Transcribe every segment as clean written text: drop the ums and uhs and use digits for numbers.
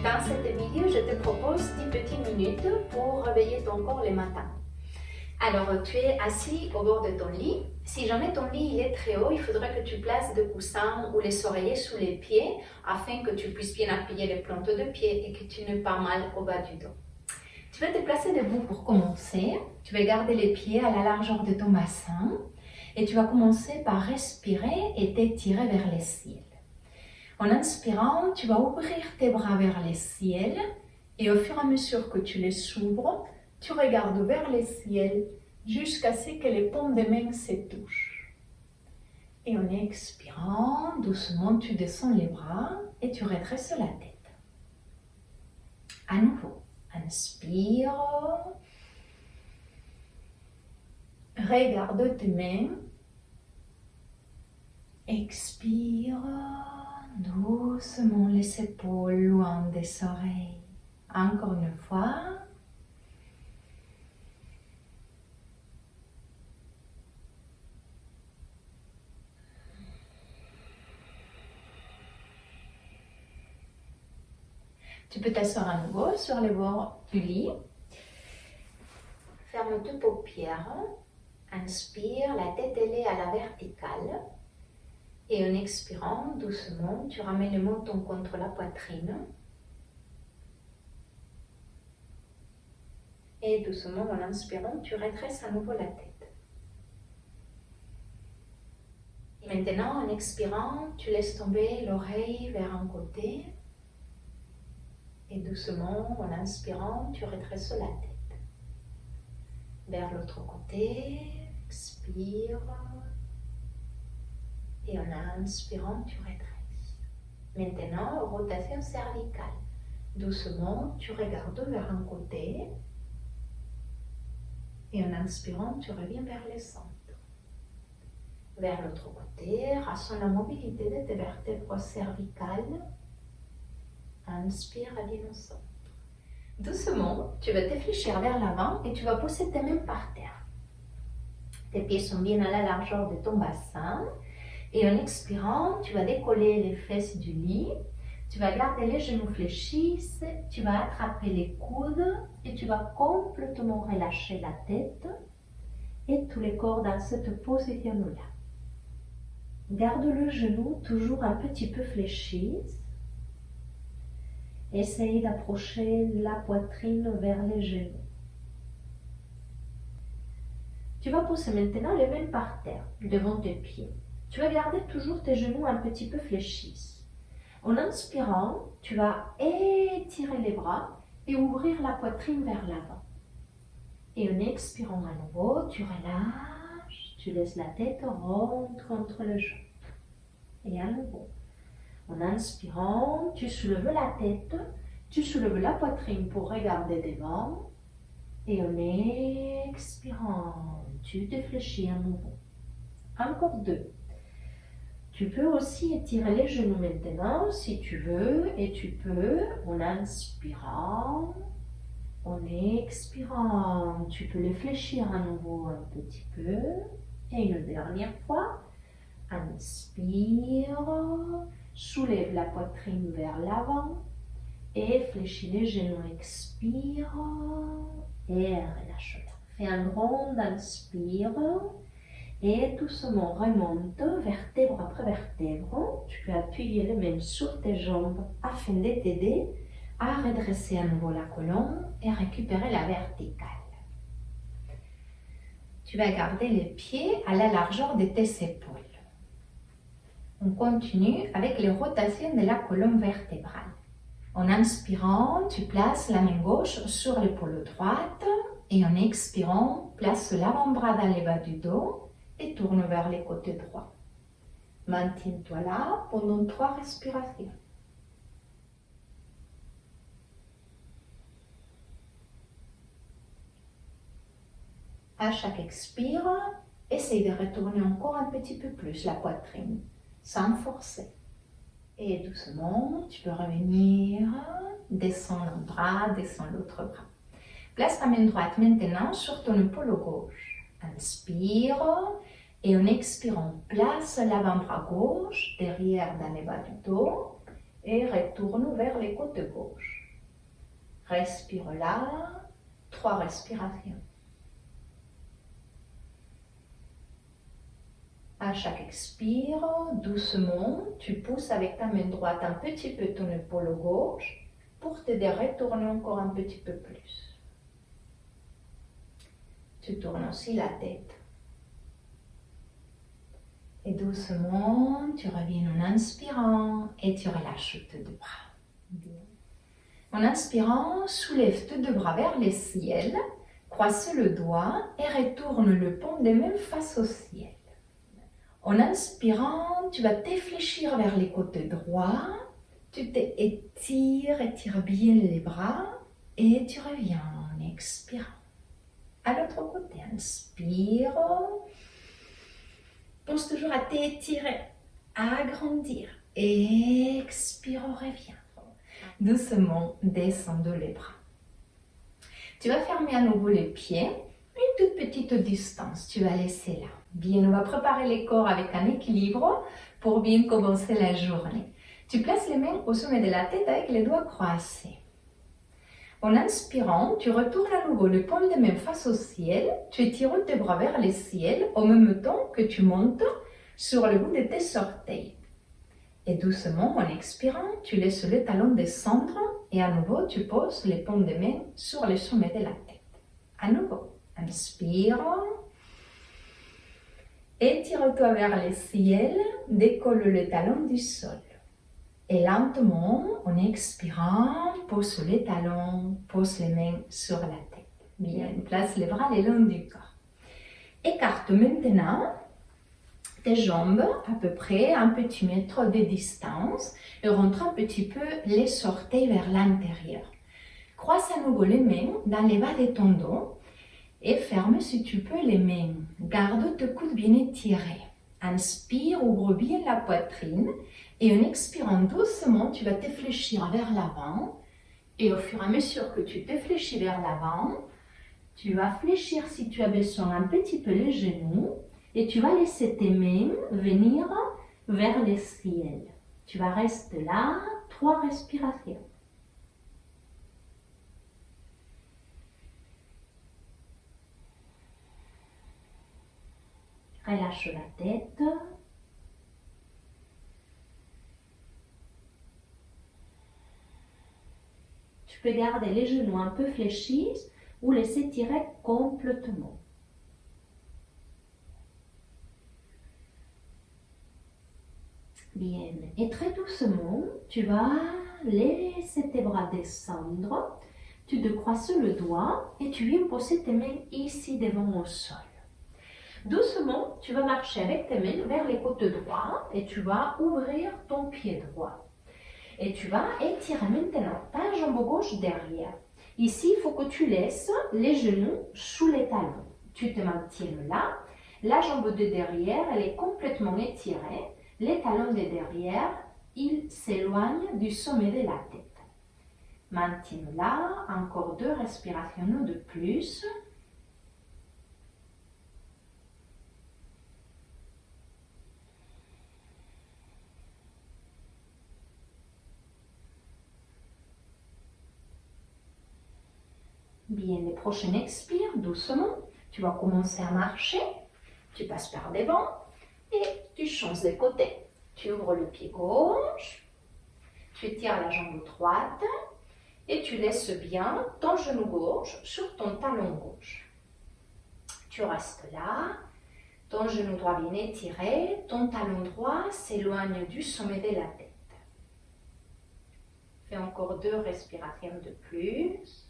Dans cette vidéo, je te propose 10 petites minutes pour réveiller ton corps le matin. Alors, tu es assis au bord de ton lit. Si jamais ton lit il est très haut, il faudrait que tu places des coussins ou les oreillers sous les pieds afin que tu puisses bien appuyer les plantes de pied et que tu n'aies pas mal au bas du dos. Tu vas te placer debout pour commencer. Tu vas garder les pieds à la largeur de ton bassin et tu vas commencer par respirer et t'étirer vers le ciel. En inspirant, tu vas ouvrir tes bras vers le ciel et au fur et à mesure que tu les ouvres, tu regardes vers le ciel jusqu'à ce que les paumes des mains se touchent. Et en expirant, doucement, tu descends les bras et tu redresses la tête. À nouveau, inspire. Regarde tes mains. Expire. Doucement les épaules loin des oreilles. Encore une fois. Tu peux t'asseoir à nouveau sur le bord du lit. Ferme tes paupières. Inspire, la tête elle est à la verticale. Et en expirant, doucement, tu ramènes le menton contre la poitrine. Et doucement, en inspirant, tu redresses à nouveau la tête. Et maintenant, en expirant, tu laisses tomber l'oreille vers un côté. Et doucement, en inspirant, tu redresses la tête. Vers l'autre côté, expire. Et en inspirant, tu redresses. Maintenant, rotation cervicale. Doucement, tu regardes vers un côté. Et en inspirant, tu reviens vers le centre. Vers l'autre côté, ressens la mobilité de tes vertèbres cervicales. Inspire, reviens au centre. Doucement, tu vas te fléchir vers l'avant et tu vas pousser tes mains par terre. Tes pieds sont bien à la largeur de ton bassin. Et en expirant, tu vas décoller les fesses du lit. Tu vas garder les genoux fléchis. Tu vas attraper les coudes et tu vas complètement relâcher la tête et tous les corps dans cette position-là. Garde le genou toujours un petit peu fléchi. Essaye d'approcher la poitrine vers les genoux. Tu vas pousser maintenant les mains par terre, devant tes pieds. Tu vas garder toujours tes genoux un petit peu fléchis. En inspirant, tu vas étirer les bras et ouvrir la poitrine vers l'avant. Et en expirant à nouveau, tu relâches, tu laisses la tête rentrer entre les jambes. Et à nouveau. En inspirant, tu soulèves la tête, tu soulèves la poitrine pour regarder devant. Et en expirant, tu te fléchis à nouveau. Encore deux. Tu peux aussi étirer les genoux maintenant si tu veux et tu peux en inspirant, en expirant, tu peux les fléchir à nouveau un petit peu et une dernière fois, inspire, soulève la poitrine vers l'avant et fléchis les genoux, expire et relâche-la. Fais un grand inspire. Et doucement remonte vertèbre après vertèbre. Tu peux appuyer les mains sur tes jambes afin de t'aider à redresser à nouveau la colonne et récupérer la verticale. Tu vas garder les pieds à la largeur de tes épaules. On continue avec les rotations de la colonne vertébrale. En inspirant, tu places la main gauche sur l'épaule droite et en expirant, place l'avant-bras dans le bas du dos et tourne vers les côtés droits. Maintiens-toi là pendant 3 respirations. À chaque expire, essaye de retourner encore un petit peu plus la poitrine, sans forcer. Et doucement, tu peux revenir, descends un bras, descends l'autre bras. Place ta main droite maintenant sur ton épaule gauche. Inspire et en expirant, place l'avant-bras gauche derrière dans le bas du dos et retourne vers les côtes gauche. Respire là, 3 respirations. À chaque expire, doucement, tu pousses avec ta main droite un petit peu ton épaule gauche pour t'aider à retourner encore un petit peu plus. Tu tournes aussi la tête. Et doucement, tu reviens en inspirant et tu relâches tes 2 bras. Bien. En inspirant, soulève tes 2 bras vers le ciel, croise le doigt et retourne le paume des mains face au ciel. En inspirant, tu vas t'effléchir vers les côtés droits, tu étires bien les bras et tu reviens en expirant. À l'autre côté, inspire. Pense toujours à t'étirer, à agrandir. Expire, reviens. Doucement, descends les bras. Tu vas fermer à nouveau les pieds, une toute petite distance, tu vas laisser là. Bien, on va préparer les corps avec un équilibre pour bien commencer la journée. Tu places les mains au sommet de la tête avec les doigts croisés. En inspirant, tu retournes à nouveau le paume des mains face au ciel, tu étires tes bras vers le ciel en même temps que tu montes sur le bout de tes orteils. Et doucement, en expirant, tu laisses le talon descendre et à nouveau, tu poses les paumes des mains sur le sommet de la tête. À nouveau, inspire. Étire-toi vers le ciel, décolle le talon du sol. Et lentement, en expirant, pose les talons, pose les mains sur la tête. Bien, place les bras le long du corps. Écarte maintenant tes jambes à peu près 1 petit mètre de distance et rentre un petit peu les orteils vers l'intérieur. Croise à nouveau les mains dans les bas de ton dos et ferme si tu peux les mains. Garde tes coudes bien étirés. Inspire, ouvre bien la poitrine et en expirant doucement, tu vas t'effléchir vers l'avant. Et au fur et à mesure que tu t'effléchis vers l'avant, tu vas fléchir si tu as besoin un petit peu les genoux et tu vas laisser tes mains venir vers le ciel. Tu vas rester là, 3 respirations. Relâche la tête. Tu peux garder les genoux un peu fléchis ou les étirer complètement. Bien, et très doucement, tu vas laisser tes bras descendre. Tu te croises le doigt et tu viens poser tes mains ici devant au sol. Doucement, tu vas marcher avec tes mains vers les côtés droits et tu vas ouvrir ton pied droit. Et tu vas étirer maintenant ta jambe gauche derrière. Ici, il faut que tu laisses les genoux sous les talons. Tu te maintiens là. La jambe de derrière, elle est complètement étirée. Les talons de derrière, ils s'éloignent du sommet de la tête. Maintiens là. Encore 2 respirations de plus. Bien, les prochaines expires doucement. Tu vas commencer à marcher. Tu passes par devant et tu changes de côté. Tu ouvres le pied gauche. Tu tires la jambe droite et tu laisses bien ton genou gauche sur ton talon gauche. Tu restes là. Ton genou droit bien étiré. Ton talon droit s'éloigne du sommet de la tête. Fais encore 2 respirations de plus.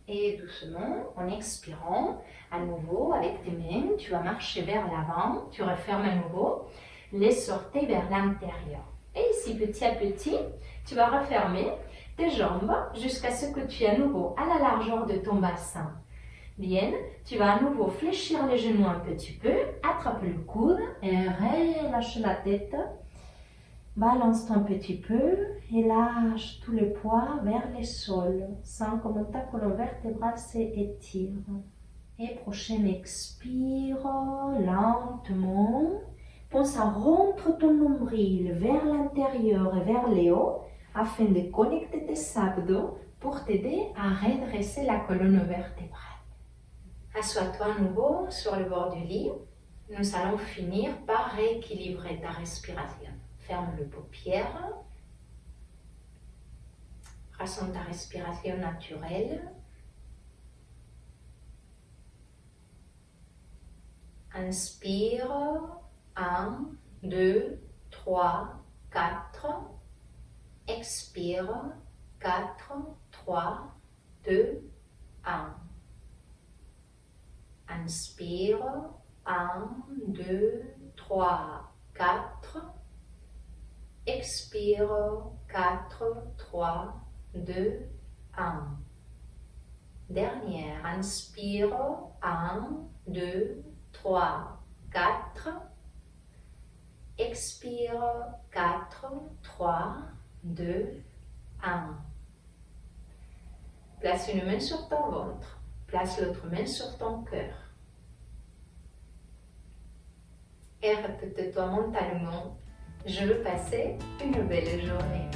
Et doucement, en expirant, à nouveau, avec tes mains, tu vas marcher vers l'avant, tu refermes à nouveau les orteils vers l'intérieur. Et ici, petit à petit, tu vas refermer tes jambes jusqu'à ce que tu aies à nouveau à la largeur de ton bassin. Bien, tu vas à nouveau fléchir les genoux un petit peu, attrape le coude et relâche la tête. Balance un petit peu et lâche tout le poids vers le sol. Sens comment ta colonne vertébrale s'étire. Et prochain expire, lentement. Pense à rentrer ton nombril vers l'intérieur et vers le haut afin de connecter tes abdos pour t'aider à redresser la colonne vertébrale. Assois-toi à nouveau sur le bord du lit. Nous allons finir par rééquilibrer ta respiration. Ferme les paupières. Ressens ta respiration naturelle. Inspire. 1, 2, 3, 4. Expire. 4, 3, 2, 1. Inspire. 1, 2, 3, 4. Expire. 4, 3, 2, 1. Dernière. Inspire. 1, 2, 3, 4. Expire. 4, 3, 2, 1. Place une main sur ton ventre. Place l'autre main sur ton cœur. Et répète-toi mentalement, je veux passer une belle journée.